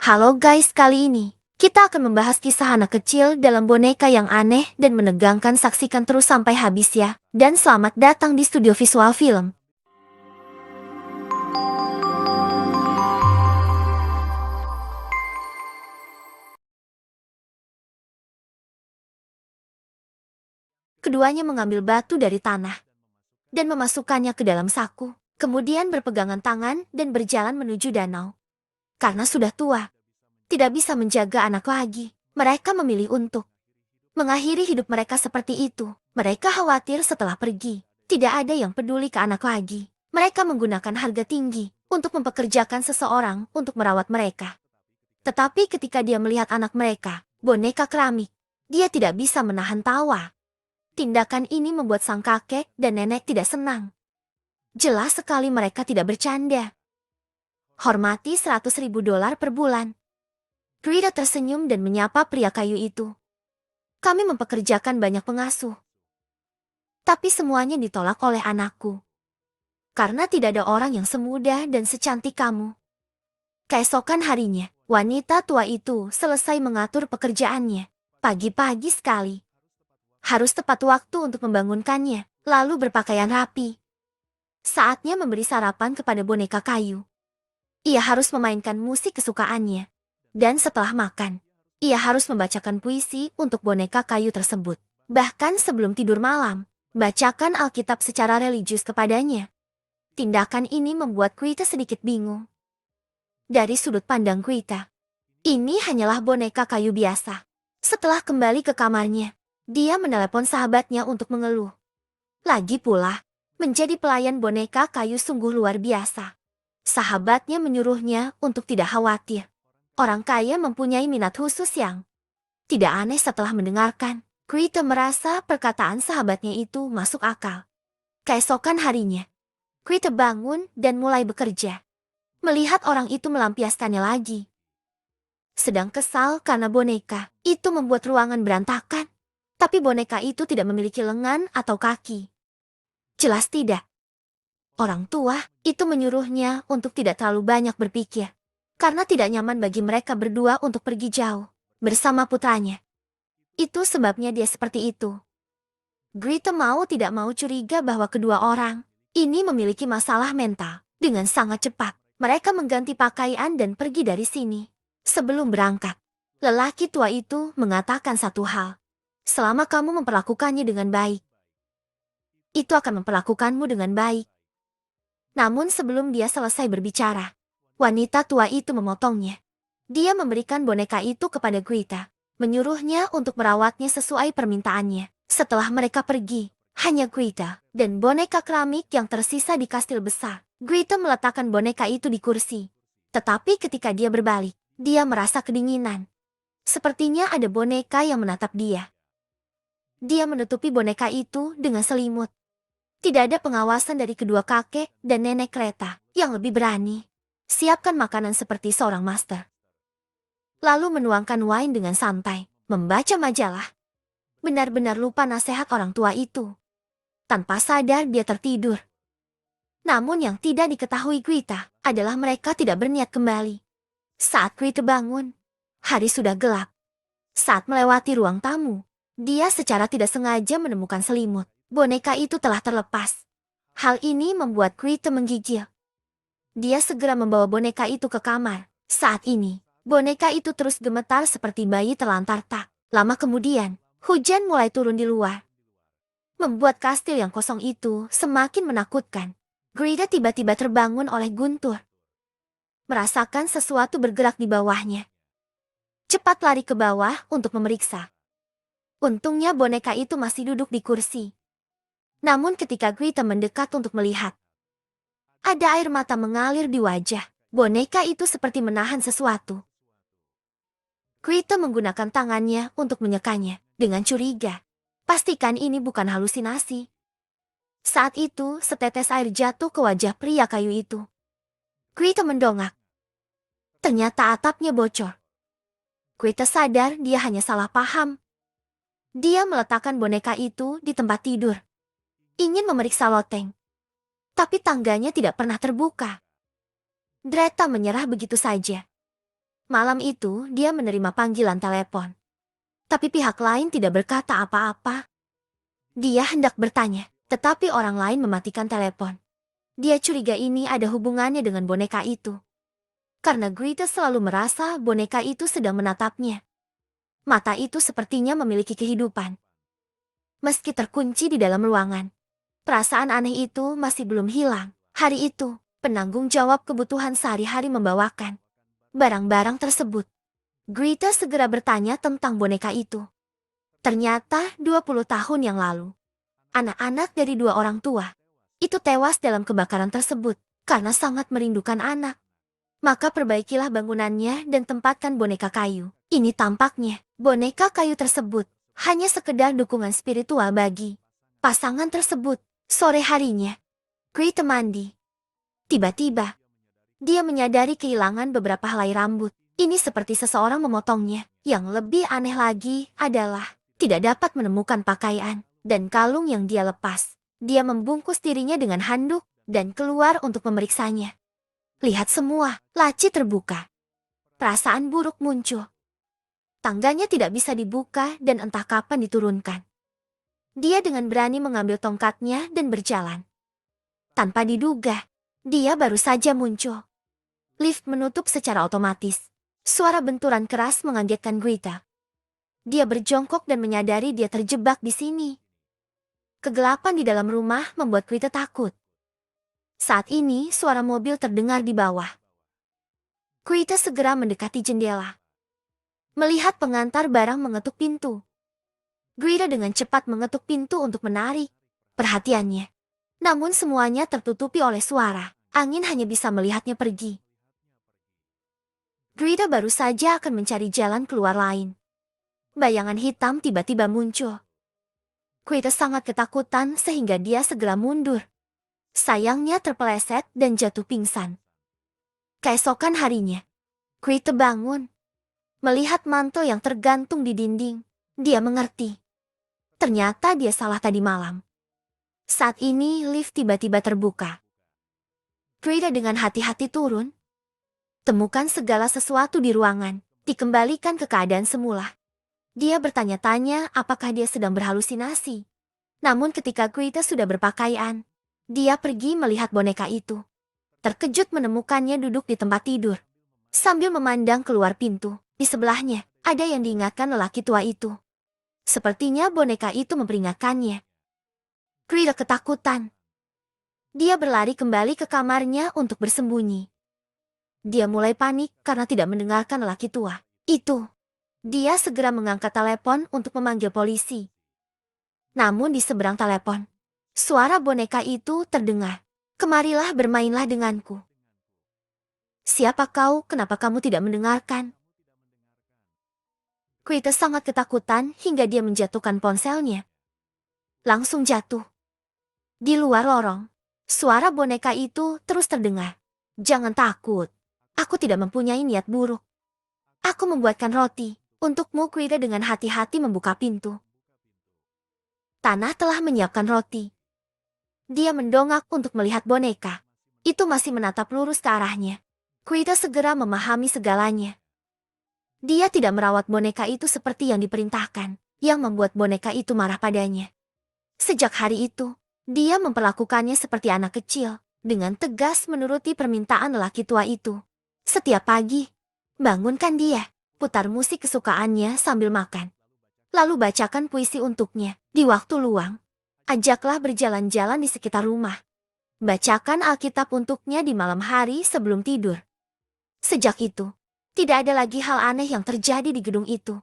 Halo guys, kali ini kita akan membahas kisah anak kecil dalam boneka yang aneh dan menegangkan. Saksikan terus sampai habis ya. Dan selamat datang di Studio Visual Film. Keduanya mengambil batu dari tanah dan memasukkannya ke dalam saku. Kemudian berpegangan tangan dan berjalan menuju danau. Karena sudah tua, tidak bisa menjaga anak lagi. Mereka memilih untuk mengakhiri hidup mereka seperti itu. Mereka khawatir setelah pergi, tidak ada yang peduli ke anak lagi. Mereka menggunakan harga tinggi untuk mempekerjakan seseorang untuk merawat mereka. Tetapi ketika dia melihat anak mereka, boneka keramik, dia tidak bisa menahan tawa. Tindakan ini membuat sang kakek dan nenek tidak senang. Jelas sekali mereka tidak bercanda. Hormati $100.000 per bulan. Greta tersenyum dan menyapa pria kayu itu. Kami mempekerjakan banyak pengasuh. Tapi semuanya ditolak oleh anakku. Karena tidak ada orang yang semudah dan secantik kamu. Keesokan harinya, wanita tua itu selesai mengatur pekerjaannya. Pagi-pagi sekali. Harus tepat waktu untuk membangunkannya, lalu berpakaian rapi. Saatnya memberi sarapan kepada boneka kayu. Ia harus memainkan musik kesukaannya. Dan setelah makan, ia harus membacakan puisi untuk boneka kayu tersebut. Bahkan sebelum tidur malam, bacakan Alkitab secara religius kepadanya. Tindakan ini membuat Greta sedikit bingung. Dari sudut pandang Greta, ini hanyalah boneka kayu biasa. Setelah kembali ke kamarnya, dia menelepon sahabatnya untuk mengeluh. Lagi pula, menjadi pelayan boneka kayu sungguh luar biasa. Sahabatnya menyuruhnya untuk tidak khawatir. Orang kaya mempunyai minat khusus yang tidak aneh. Setelah mendengarkan, Greta merasa perkataan sahabatnya itu masuk akal. Keesokan harinya, Greta bangun dan mulai bekerja. Melihat orang itu melampiaskannya lagi. Sedang kesal karena boneka itu membuat ruangan berantakan. Tapi boneka itu tidak memiliki lengan atau kaki. Jelas tidak. Orang tua itu menyuruhnya untuk tidak terlalu banyak berpikir. Karena tidak nyaman bagi mereka berdua untuk pergi jauh bersama putranya. Itu sebabnya dia seperti itu. Greta mau tidak mau curiga bahwa kedua orang ini memiliki masalah mental. Dengan sangat cepat, mereka mengganti pakaian dan pergi dari sini. Sebelum berangkat, lelaki tua itu mengatakan satu hal. Selama kamu memperlakukannya dengan baik, itu akan memperlakukanmu dengan baik. Namun sebelum dia selesai berbicara, wanita tua itu memotongnya. Dia memberikan boneka itu kepada Greta, menyuruhnya untuk merawatnya sesuai permintaannya. Setelah mereka pergi, hanya Greta dan boneka keramik yang tersisa di kastil besar. Greta meletakkan boneka itu di kursi. Tetapi ketika dia berbalik, dia merasa kedinginan. Sepertinya ada boneka yang menatap dia. Dia menutupi boneka itu dengan selimut. Tidak ada pengawasan dari kedua kakek dan nenek Greta yang lebih berani. Siapkan makanan seperti seorang master. Lalu menuangkan wine dengan santai, membaca majalah. Benar-benar lupa nasihat orang tua itu. Tanpa sadar dia tertidur. Namun yang tidak diketahui Greta adalah mereka tidak berniat kembali. Saat Greta bangun, hari sudah gelap. Saat melewati ruang tamu, dia secara tidak sengaja menemukan selimut. Boneka itu telah terlepas. Hal ini membuat Greta menggigil. Dia segera membawa boneka itu ke kamar. Saat ini, boneka itu terus gemetar seperti bayi terlantar tak. Lama kemudian, hujan mulai turun di luar. Membuat kastil yang kosong itu semakin menakutkan. Greta tiba-tiba terbangun oleh guntur. Merasakan sesuatu bergerak di bawahnya. Cepat lari ke bawah untuk memeriksa. Untungnya boneka itu masih duduk di kursi. Namun ketika Greta mendekat untuk melihat, ada air mata mengalir di wajah. Boneka itu seperti menahan sesuatu. Greta menggunakan tangannya untuk menyekanya dengan curiga. Pastikan ini bukan halusinasi. Saat itu, setetes air jatuh ke wajah pria kayu itu. Greta mendongak. Ternyata atapnya bocor. Greta sadar dia hanya salah paham. Dia meletakkan boneka itu di tempat tidur. Ingin memeriksa loteng. Tapi tangganya tidak pernah terbuka. Greta menyerah begitu saja. Malam itu, dia menerima panggilan telepon. Tapi pihak lain tidak berkata apa-apa. Dia hendak bertanya, tetapi orang lain mematikan telepon. Dia curiga ini ada hubungannya dengan boneka itu. Karena Greta selalu merasa boneka itu sedang menatapnya. Mata itu sepertinya memiliki kehidupan. Meski terkunci di dalam ruangan, perasaan aneh itu masih belum hilang. Hari itu, penanggung jawab kebutuhan sehari-hari membawakan barang-barang tersebut. Greta segera bertanya tentang boneka itu. Ternyata 20 tahun yang lalu, anak-anak dari dua orang tua itu tewas dalam kebakaran tersebut karena sangat merindukan anak. Maka perbaikilah bangunannya dan tempatkan boneka kayu. Ini tampaknya, boneka kayu tersebut hanya sekedar dukungan spiritual bagi pasangan tersebut. Sore harinya, Greta mandi. Tiba-tiba, dia menyadari kehilangan beberapa helai rambut. Ini seperti seseorang memotongnya. Yang lebih aneh lagi adalah tidak dapat menemukan pakaian dan kalung yang dia lepas. Dia membungkus dirinya dengan handuk dan keluar untuk memeriksanya. Lihat semua, laci terbuka. Perasaan buruk muncul. Tangganya tidak bisa dibuka dan entah kapan diturunkan. Dia dengan berani mengambil tongkatnya dan berjalan. Tanpa diduga, dia baru saja muncul. Lift menutup secara otomatis. Suara benturan keras mengagetkan Greta. Dia berjongkok dan menyadari dia terjebak di sini. Kegelapan di dalam rumah membuat Greta takut. Saat ini suara mobil terdengar di bawah. Greta segera mendekati jendela. Melihat pengantar barang mengetuk pintu. Greta dengan cepat mengetuk pintu untuk menarik perhatiannya. Namun semuanya tertutupi oleh suara. Angin hanya bisa melihatnya pergi. Greta baru saja akan mencari jalan keluar lain. Bayangan hitam tiba-tiba muncul. Greta sangat ketakutan sehingga dia segera mundur. Sayangnya terpeleset dan jatuh pingsan. Keesokan harinya, Greta bangun. Melihat mantel yang tergantung di dinding, dia mengerti. Ternyata dia salah tadi malam. Saat ini lift tiba-tiba terbuka. Greta dengan hati-hati turun. Temukan segala sesuatu di ruangan, dikembalikan ke keadaan semula. Dia bertanya-tanya apakah dia sedang berhalusinasi. Namun ketika Greta sudah berpakaian, dia pergi melihat boneka itu. Terkejut menemukannya duduk di tempat tidur. Sambil memandang keluar pintu, di sebelahnya ada yang diingatkan lelaki tua itu. Sepertinya boneka itu memperingatkannya. Greta ketakutan. Dia berlari kembali ke kamarnya untuk bersembunyi. Dia mulai panik karena tidak mendengarkan lelaki tua itu. Dia segera mengangkat telepon untuk memanggil polisi. Namun di seberang telepon, suara boneka itu terdengar. Kemarilah bermainlah denganku. Siapa kau? Kenapa kamu tidak mendengarkan? Greta sangat ketakutan hingga dia menjatuhkan ponselnya. Langsung jatuh. Di luar lorong, suara boneka itu terus terdengar. Jangan takut. Aku tidak mempunyai niat buruk. Aku membuatkan roti untukmu. Greta dengan hati-hati membuka pintu. Tanah telah menyiapkan roti. Dia mendongak untuk melihat boneka. Itu masih menatap lurus ke arahnya. Greta segera memahami segalanya. Dia tidak merawat boneka itu seperti yang diperintahkan, yang membuat boneka itu marah padanya. Sejak hari itu, dia memperlakukannya seperti anak kecil, dengan tegas menuruti permintaan lelaki tua itu. Setiap pagi, bangunkan dia, putar musik kesukaannya sambil makan. Lalu bacakan puisi untuknya. Di waktu luang, ajaklah berjalan-jalan di sekitar rumah. Bacakan Alkitab untuknya di malam hari sebelum tidur. Sejak itu, tidak ada lagi hal aneh yang terjadi di gedung itu.